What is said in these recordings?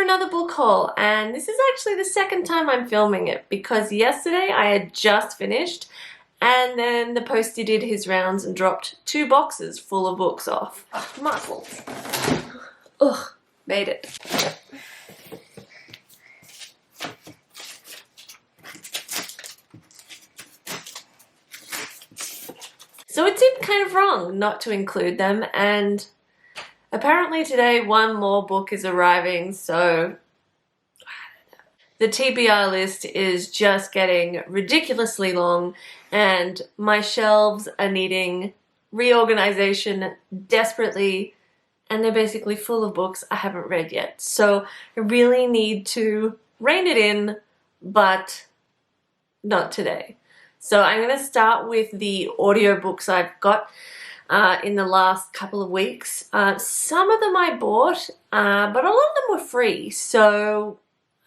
another book haul, and this is actually the second time I'm filming it because yesterday I had just finished and then the postie did his rounds and dropped 2 boxes full of books off. Muscles. Ugh, made it. So it seemed kind of wrong not to include them, and apparently today one more book is arriving, so the TBR list is just getting ridiculously long and my shelves are needing reorganization desperately, and they're basically full of books I haven't read yet. So I really need to rein it in, but not today. So I'm going to start with the audiobooks I've got in the last couple of weeks. Some of them I bought, but a lot of them were free. So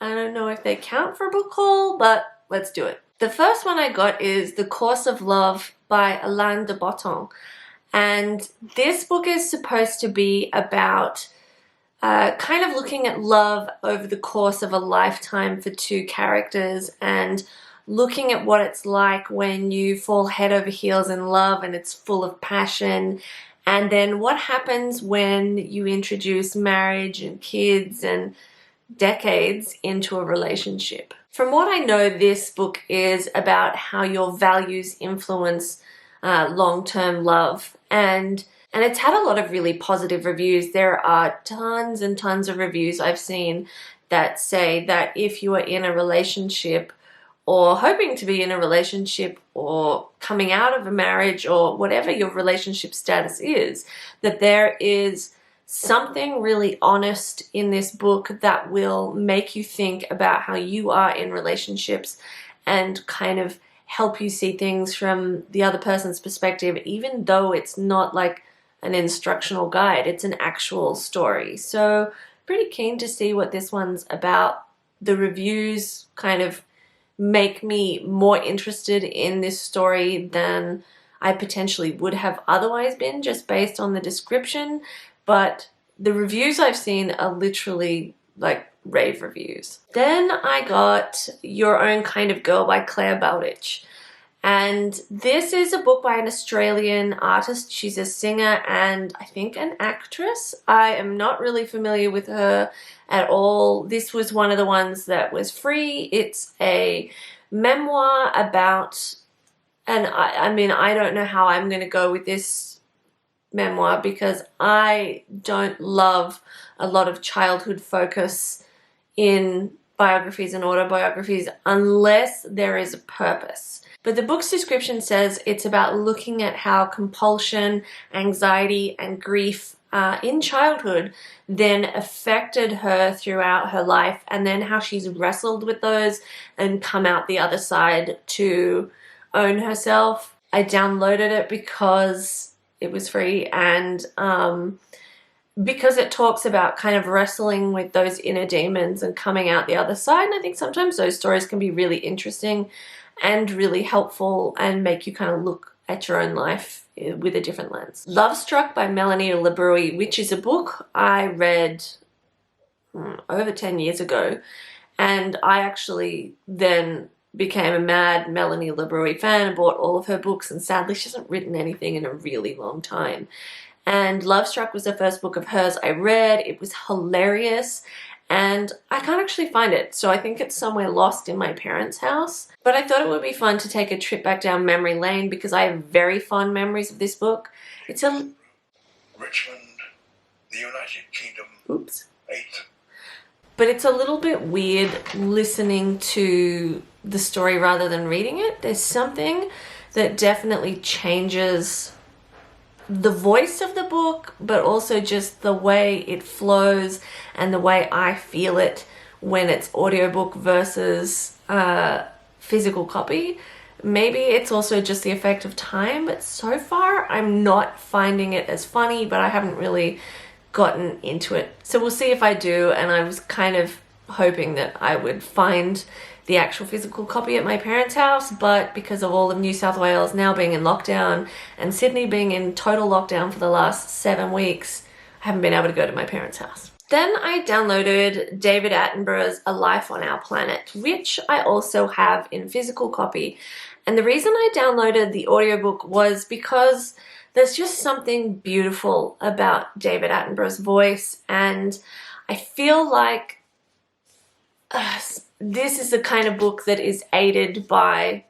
I don't know if they count for a book haul, but let's do it. The first one I got is The Course of Love by Alain de Botton. And this book is supposed to be about kind of looking at love over the course of a lifetime for 2 characters and looking at what it's like when you fall head over heels in love and it's full of passion, and then what happens when you introduce marriage and kids and decades into a relationship. From what I know, this book is about how your values influence long-term love, and it's had a lot of really positive reviews. There are tons and tons of reviews I've seen that say that if you are in a relationship or hoping to be in a relationship or coming out of a marriage or whatever your relationship status is, that there is something really honest in this book that will make you think about how you are in relationships and kind of help you see things from the other person's perspective, even though it's not like an instructional guide, it's an actual story. So pretty keen to see what this one's about. The reviews kind of make me more interested in this story than I potentially would have otherwise been just based on the description, but the reviews I've seen are literally like rave reviews. Then I got Your Own Kind of Girl by Claire Bowditch. And this is a book by an Australian artist. She's a singer and I think an actress. I am not really familiar with her at all. This was one of the ones that was free. It's a memoir about, and I mean, I don't know how I'm going to go with this memoir because I don't love a lot of childhood focus in biographies and autobiographies unless there is a purpose. But the book's description says it's about looking at how compulsion, anxiety, and grief in childhood then affected her throughout her life, and then how she's wrestled with those and come out the other side to own herself. I downloaded it because it was free and because it talks about kind of wrestling with those inner demons and coming out the other side. And I think sometimes those stories can be really interesting and really helpful and make you kind of look at your own life with a different lens. Lovestruck by Melanie LeBruy, which is a book I read over 10 years ago, and I actually then became a mad Melanie LeBruy fan and bought all of her books, and sadly she hasn't written anything in a really long time. And Lovestruck was the first book of hers I read. It was hilarious. And I can't actually find it, so I think it's somewhere lost in my parents' house. But I thought it would be fun to take a trip back down memory lane because I have very fond memories of this book. It's a... Richmond, the United Kingdom. Oops. 8. But it's a little bit weird listening to the story rather than reading it. There's something that definitely changes the voice of the book, but also just the way it flows and the way I feel it when it's audiobook versus physical copy. Maybe it's also just the effect of time, but so far I'm not finding it as funny, but I haven't really gotten into it. So we'll see if I do, and I was kind of hoping that I would find the actual physical copy at my parents' house, but because of all of New South Wales now being in lockdown and Sydney being in total lockdown for the last 7 weeks, I haven't been able to go to my parents' house. Then I downloaded David Attenborough's A Life on Our Planet, which I also have in physical copy. And the reason I downloaded the audiobook was because there's just something beautiful about David Attenborough's voice, and I feel like this is the kind of book that is aided by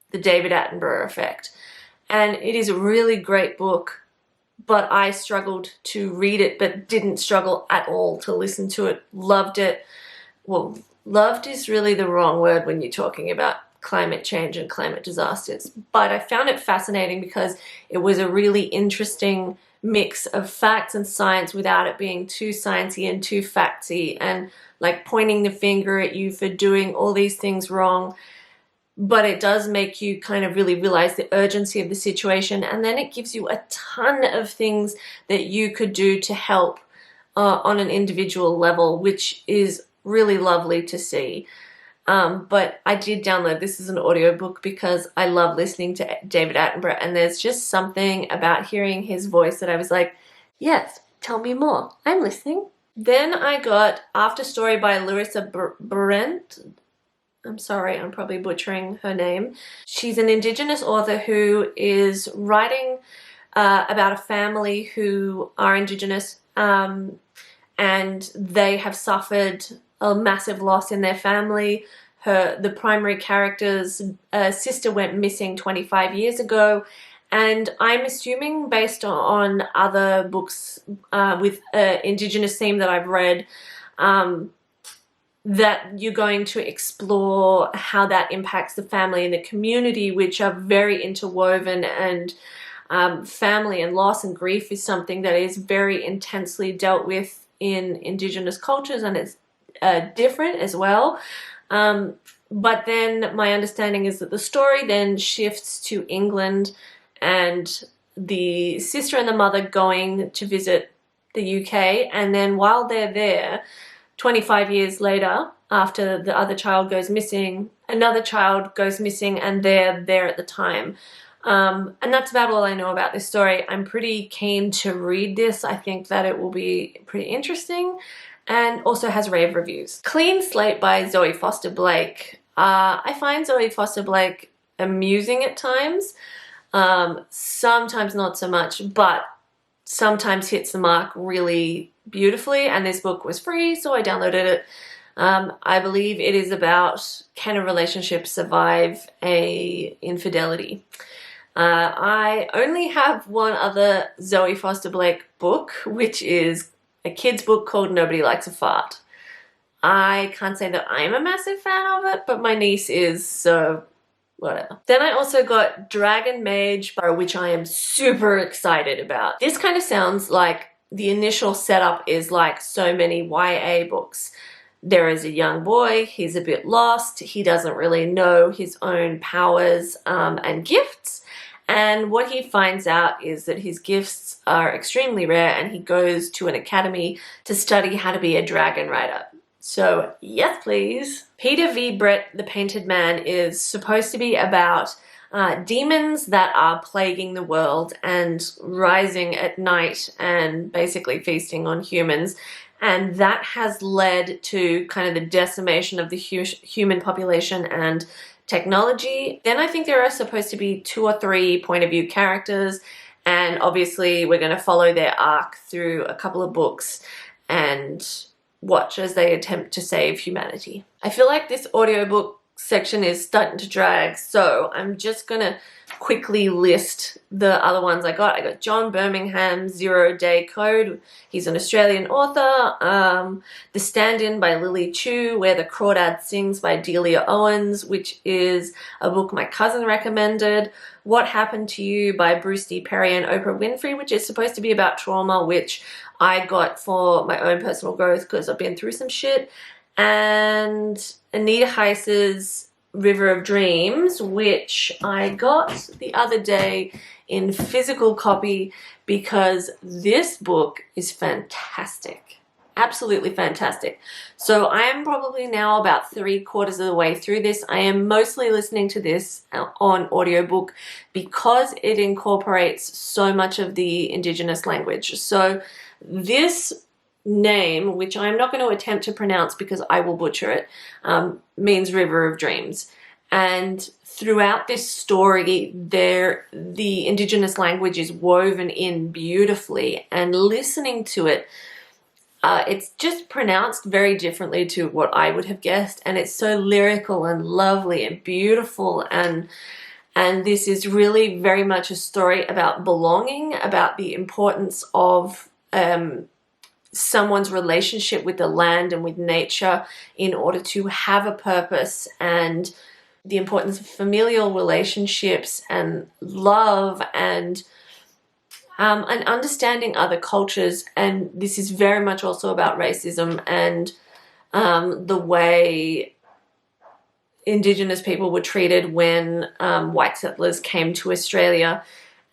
the David Attenborough effect. And it is a really great book, but I struggled to read it, but didn't struggle at all to listen to it. Loved it. Well, loved is really the wrong word when you're talking about climate change and climate disasters. But I found it fascinating because it was a really interesting mix of facts and science without it being too sciencey and too factsy and like pointing the finger at you for doing all these things wrong. But it does make you kind of really realize the urgency of the situation, and then it gives you a ton of things that you could do to help on an individual level, which is really lovely to see. But I did download this as an audiobook because I love listening to David Attenborough, and there's just something about hearing his voice that I was like, yes, tell me more. I'm listening. Then I got After Story by Larissa Brent. I'm sorry, I'm probably butchering her name. She's an Indigenous author who is writing about a family who are Indigenous, and they have suffered a massive loss in their family. The primary character's sister went missing 25 years ago, and I'm assuming based on other books with Indigenous theme that I've read, that you're going to explore how that impacts the family and the community, which are very interwoven, and family and loss and grief is something that is very intensely dealt with in Indigenous cultures, and it's different as well. But then my understanding is that the story then shifts to England and the sister and the mother going to visit the UK, and then while they're there, 25 years later, after the other child goes missing, another child goes missing, and they're there at the time. And that's about all I know about this story. I'm pretty keen to read this. I think that it will be pretty interesting, and also has rave reviews. Clean Slate by Zoe Foster Blake. I find Zoe Foster Blake amusing at times. Sometimes not so much, but sometimes hits the mark really beautifully, and this book was free, so I downloaded it. I believe it is about, can a relationship survive a infidelity? I only have one other Zoe Foster Blake book, which is a kid's book called Nobody Likes a Fart. I can't say that I'm a massive fan of it, but my niece is, so whatever. Then I also got Dragon Mage, which I am super excited about. This kind of sounds like the initial setup is like so many YA books. There is a young boy, he's a bit lost, he doesn't really know his own powers and gifts, and what he finds out is that his gifts are extremely rare, and he goes to an academy to study how to be a dragon rider. So yes please. Peter V. Brett the Painted Man is supposed to be about demons that are plaguing the world and rising at night and basically feasting on humans, and that has led to kind of the decimation of the human population and technology. Then I think there are supposed to be 2 or 3 point of view characters, and obviously we're going to follow their arc through a couple of books and watch as they attempt to save humanity. I feel like this audiobook section is starting to drag, so I'm just gonna quickly list the other ones I got. I got John Birmingham's 0 Day Code. He's an Australian author. The Stand-In by Lily Chu, Where the Crawdad Sings by Delia Owens, which is a book my cousin recommended. What Happened to You by Bruce D. Perry and Oprah Winfrey, which is supposed to be about trauma, which I got for my own personal growth because I've been through some shit. And Anita Heiss's River of Dreams, which I got the other day in physical copy because this book is fantastic. Absolutely fantastic. So I am probably now about 3/4 of the way through this. I am mostly listening to this on audiobook because it incorporates so much of the Indigenous language. So this name, which I'm not going to attempt to pronounce because I will butcher it, means River of Dreams. And throughout this story, the Indigenous language is woven in beautifully, and listening to it, it's just pronounced very differently to what I would have guessed, and it's so lyrical and lovely and beautiful, and this is really very much a story about belonging, about the importance of someone's relationship with the land and with nature in order to have a purpose, and the importance of familial relationships and love and understanding other cultures. And this is very much also about racism and the way Indigenous people were treated when white settlers came to Australia.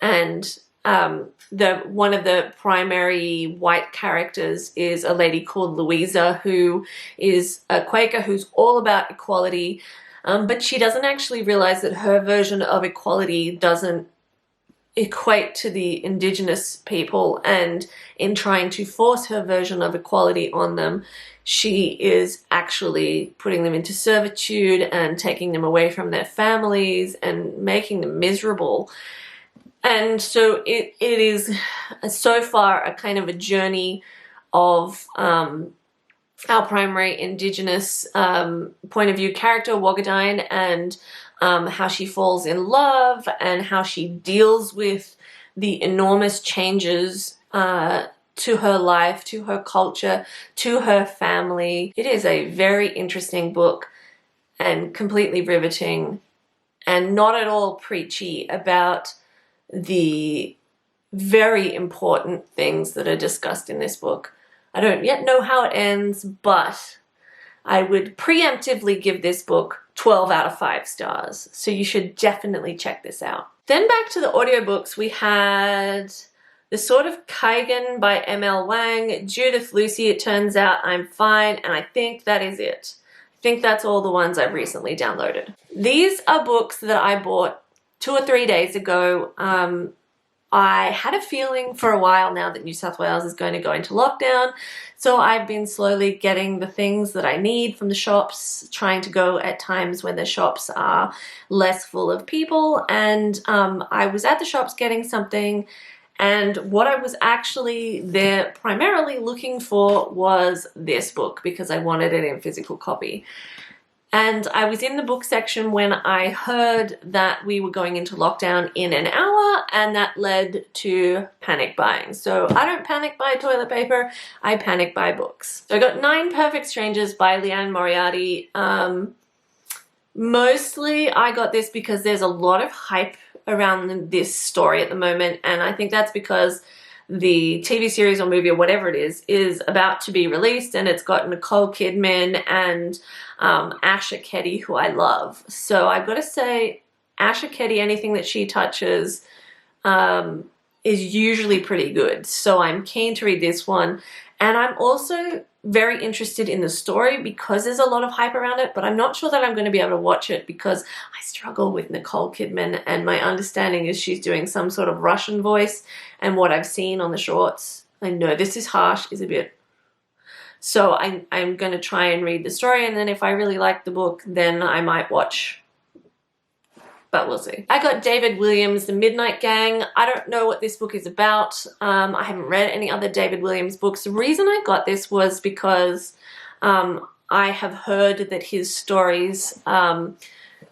And one of the primary white characters is a lady called Louisa, who is a Quaker who's all about equality, but she doesn't actually realize that her version of equality doesn't equate to the Indigenous people, and in trying to force her version of equality on them, she is actually putting them into servitude and taking them away from their families and making them miserable. And so it is so far a kind of a journey of our primary Indigenous point of view character, Wagadine, and how she falls in love and how she deals with the enormous changes to her life, to her culture, to her family. It is a very interesting book and completely riveting and not at all preachy about the very important things that are discussed in this book. I don't yet know how it ends, but I would preemptively give this book 12 out of 5 stars. So you should definitely check this out. Then back to the audiobooks, we had The Sword of Kaigen by M.L. Wang, Judith Lucy, It Turns Out I'm Fine, and I think that is it. I think that's all the ones I've recently downloaded. These are books that I bought 2 or 3 days ago. I had a feeling for a while now that New South Wales is going to go into lockdown, so I've been slowly getting the things that I need from the shops, trying to go at times when the shops are less full of people, and I was at the shops getting something, and what I was actually there primarily looking for was this book because I wanted it in physical copy. And I was in the book section when I heard that we were going into lockdown in an hour, and that led to panic buying. So I don't panic buy toilet paper, I panic buy books. So I got 9 Perfect Strangers by Leanne Moriarty. Mostly I got this because there's a lot of hype around this story at the moment, and I think that's because the TV series or movie or whatever it is about to be released, and it's got Nicole Kidman and Asha Ketty, who I love. So I've got to say, Asha Ketty, anything that she touches is usually pretty good. So I'm keen to read this one. And I'm also very interested in the story because there's a lot of hype around it, but I'm not sure that I'm going to be able to watch it because I struggle with Nicole Kidman, and my understanding is she's doing some sort of Russian voice, and what I've seen on the shorts, I know this is harsh, is a bit. So I'm going to try and read the story, and then if I really like the book, then I might watch. But we'll see. I got David Williams' The Midnight Gang. I don't know what this book is about. I haven't read any other David Williams books. The reason I got this was because I have heard that his stories are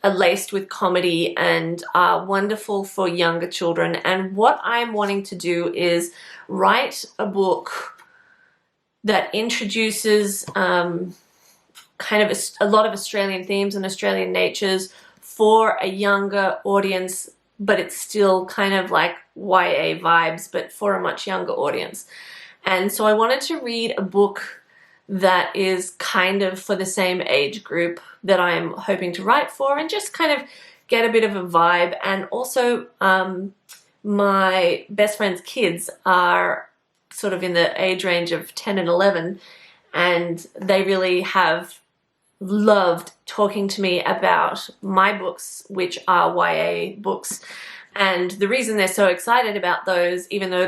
laced with comedy and are wonderful for younger children. And what I'm wanting to do is write a book that introduces kind of a lot of Australian themes and Australian natures for a younger audience, but it's still kind of like YA vibes, but for a much younger audience. And so I wanted to read a book that is kind of for the same age group that I'm hoping to write for, and just kind of get a bit of a vibe. And also my best friend's kids are sort of in the age range of 10 and 11, and they really have loved talking to me about my books, which are YA books. And the reason they're so excited about those, even though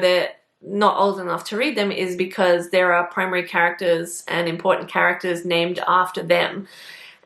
not old enough to read them is because there are primary characters and important characters named after them.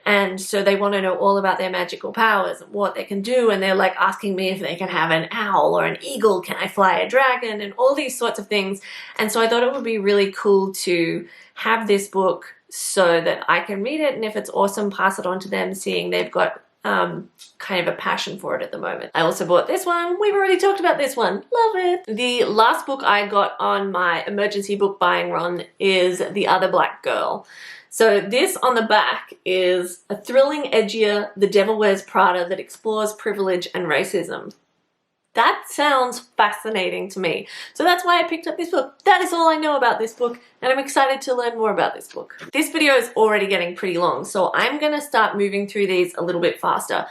And so they want to know all about their magical powers and what they can do. And they're like asking me if they can have an owl or an eagle. Can I fly a dragon? And all these sorts of things. And so I thought it would be really cool to have this book so that I can read it. And if it's awesome, pass it on to them, seeing they've got kind of a passion for it at the moment. I also bought this one. We've already talked about this one. Love it. The last book I got on my emergency book buying run is The Other Black Girl. So this on the back is a thrilling, edgier The Devil Wears Prada that explores privilege and racism. That sounds fascinating to me. So that's why I picked up this book. That is all I know about this book, and I'm excited to learn more about this book. This video is already getting pretty long, so I'm gonna start moving through these a little bit faster.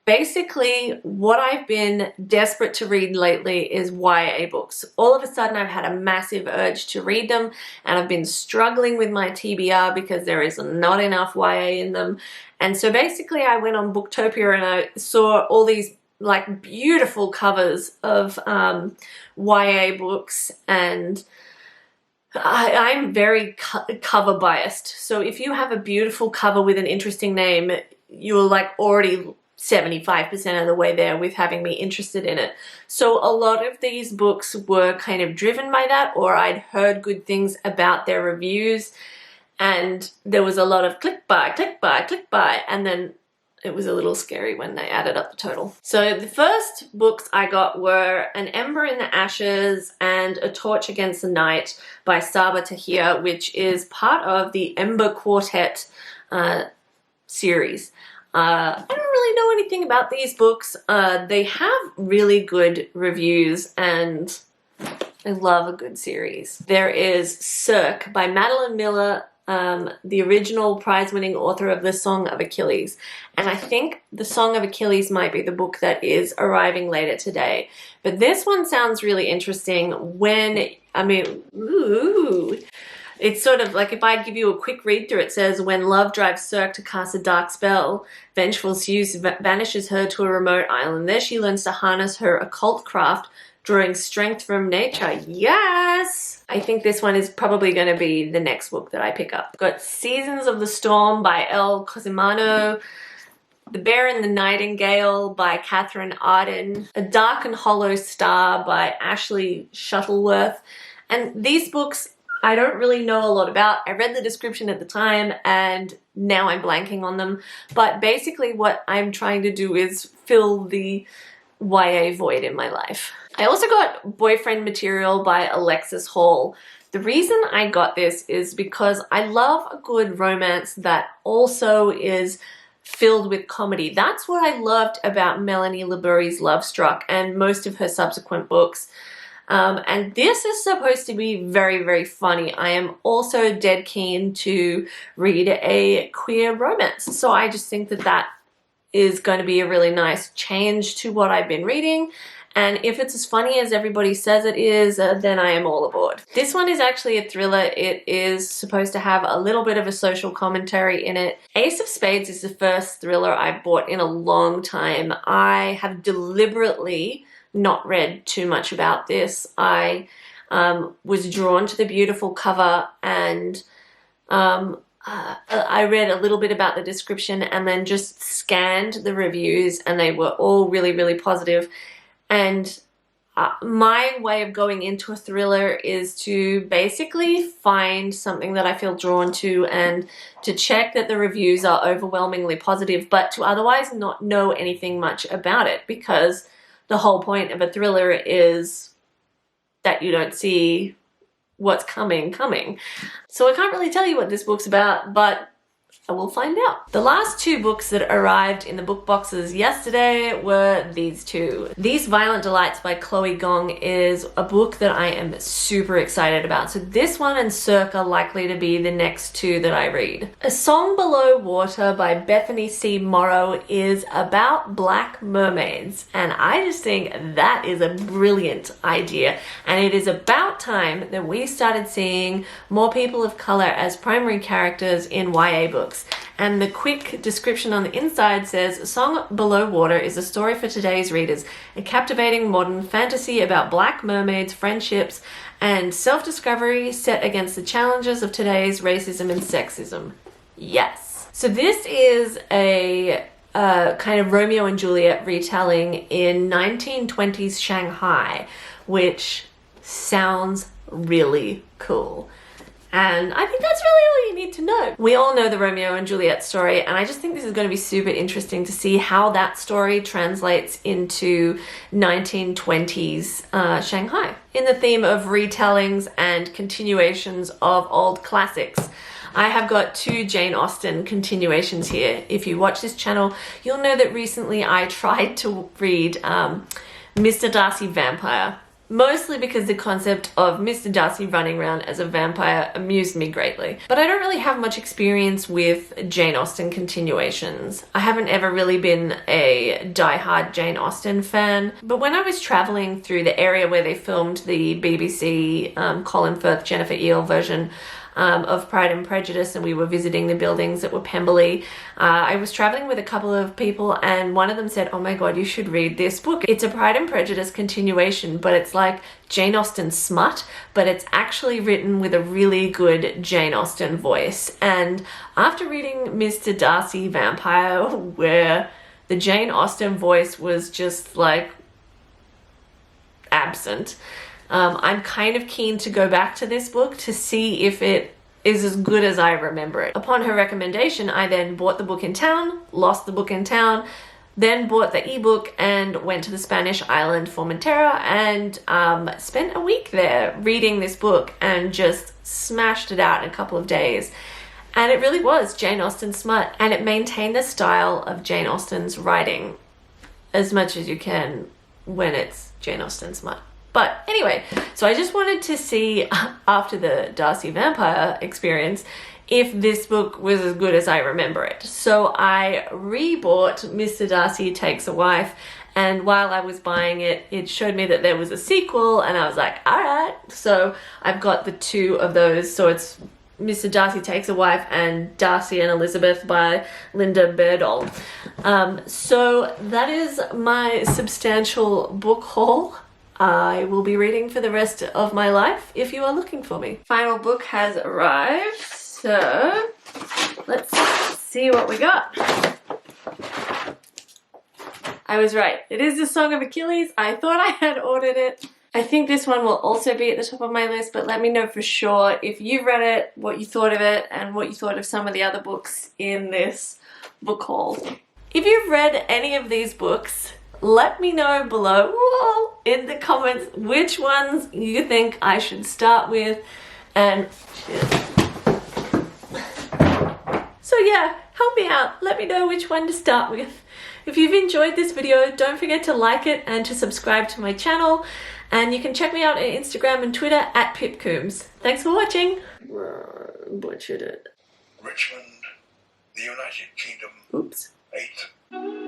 Basically, what I've been desperate to read lately is YA books. All of a sudden, I've had a massive urge to read them, and I've been struggling with my TBR because there is not enough YA in them. And so basically, I went on Booktopia and I saw all these like beautiful covers of YA books, and I'm very cover biased. So if you have a beautiful cover with an interesting name, you're like already 75% of the way there with having me interested in it. So a lot of these books were kind of driven by that, or I'd heard good things about their reviews, and there was a lot of click buy, and then it was a little scary when they added up the total. So the first books I got were An Ember in the Ashes and A Torch Against the Night by Saba Tahir, which is part of the Ember Quartet series. I don't really know anything about these books. They have really good reviews, and I love a good series. There is Cirque by Madeline Miller, the original prize-winning author of The Song of Achilles. And I think The Song of Achilles might be the book that is arriving later today. But this one sounds really interesting it's sort of like, if I give you a quick read through, it says, when love drives Cirque to cast a dark spell, vengeful Zeus banishes her to a remote island. There she learns to harness her occult craft, drawing strength from nature. Yes! I think this one is probably going to be the next book that I pick up. I've got Seasons of the Storm by El Cosimano, The Bear and the Nightingale by Catherine Arden, A Dark and Hollow Star by Ashley Shuttleworth. And these books I don't really know a lot about. I read the description at the time and now I'm blanking on them. But basically what I'm trying to do is fill the YA void in my life. I also got Boyfriend Material by Alexis Hall. The reason I got this is because I love a good romance that also is filled with comedy. That's what I loved about Melanie Laburie's Lovestruck and most of her subsequent books. And this is supposed to be very, very funny. I am also dead keen to read a queer romance. So I just think that that is going to be a really nice change to what I've been reading. And if it's as funny as everybody says it is, then I am all aboard. This one is actually a thriller. It is supposed to have a little bit of a social commentary in it. Ace of Spades is the first thriller I've bought in a long time. I have deliberately not read too much about this. I was drawn to the beautiful cover, and I read a little bit about the description and then just scanned the reviews, and they were all really, really positive. And my way of going into a thriller is to basically find something that I feel drawn to and to check that the reviews are overwhelmingly positive, but to otherwise not know anything much about it, because the whole point of a thriller is that you don't see what's coming. So I can't really tell you what this book's about, but I will find out. The last two books that arrived in the book boxes yesterday were these two. These Violent Delights by Chloe Gong is a book that I am super excited about. So this one and Cirque are likely to be the next two that I read. A Song Below Water by Bethany C. Morrow is about black mermaids, and I just think that is a brilliant idea. And it is about time that we started seeing more people of color as primary characters in YA books. And the quick description on the inside says, A Song Below Water is a story for today's readers, a captivating modern fantasy about black mermaids, friendships, and self-discovery set against the challenges of today's racism and sexism. Yes. So this is a kind of Romeo and Juliet retelling in 1920s Shanghai, which sounds really cool. And I think that's really all you need to know. We all know the Romeo and Juliet story, and I just think this is going to be super interesting to see how that story translates into 1920s Shanghai in the theme of retellings and continuations of old classics. I have got 2 Jane Austen continuations here. If you watch this channel, you'll know that recently I tried to read Mr. Darcy Vampire, mostly because the concept of Mr. Darcy running around as a vampire amused me greatly. But I don't really have much experience with Jane Austen continuations. I haven't ever really been a diehard Jane Austen fan, but when I was traveling through the area where they filmed the BBC Colin Firth, Jennifer Eel version of Pride and Prejudice, and we were visiting the buildings that were Pemberley, I was traveling with a couple of people, and one of them said, oh my god, you should read this book. It's a Pride and Prejudice continuation, but it's like Jane Austen smut, but it's actually written with a really good Jane Austen voice. And after reading Mr. Darcy Vampire, where the Jane Austen voice was just like absent, I'm kind of keen to go back to this book to see if it is as good as I remember it. Upon her recommendation, I then bought the book in town, lost the book in town, then bought the ebook and went to the Spanish island Formentera and spent a week there reading this book and just smashed it out in a couple of days. And it really was Jane Austen smut, and it maintained the style of Jane Austen's writing as much as you can when it's Jane Austen smut. But anyway, so I just wanted to see, after the Darcy Vampire experience, if this book was as good as I remember it. So I rebought Mr. Darcy Takes a Wife, and while I was buying it, it showed me that there was a sequel, and I was like, all right. So I've got the 2 of those. So it's Mr. Darcy Takes a Wife and Darcy and Elizabeth by Linda Birdall. So that is my substantial book haul. I will be reading for the rest of my life if you are looking for me. Final book has arrived, so let's see what we got. I was right. It is the Song of Achilles. I thought I had ordered it. I think this one will also be at the top of my list, but let me know for sure if you've read it, what you thought of it, and what you thought of some of the other books in this book haul. If you've read any of these books, let me know below in the comments which ones you think I should start with. And so yeah, help me out. Let me know which one to start with. If you've enjoyed this video, don't forget to like it and to subscribe to my channel. And you can check me out on Instagram and Twitter at PipCoombs. Thanks for watching. Butchered it. Richmond, the United Kingdom. Oops. 8.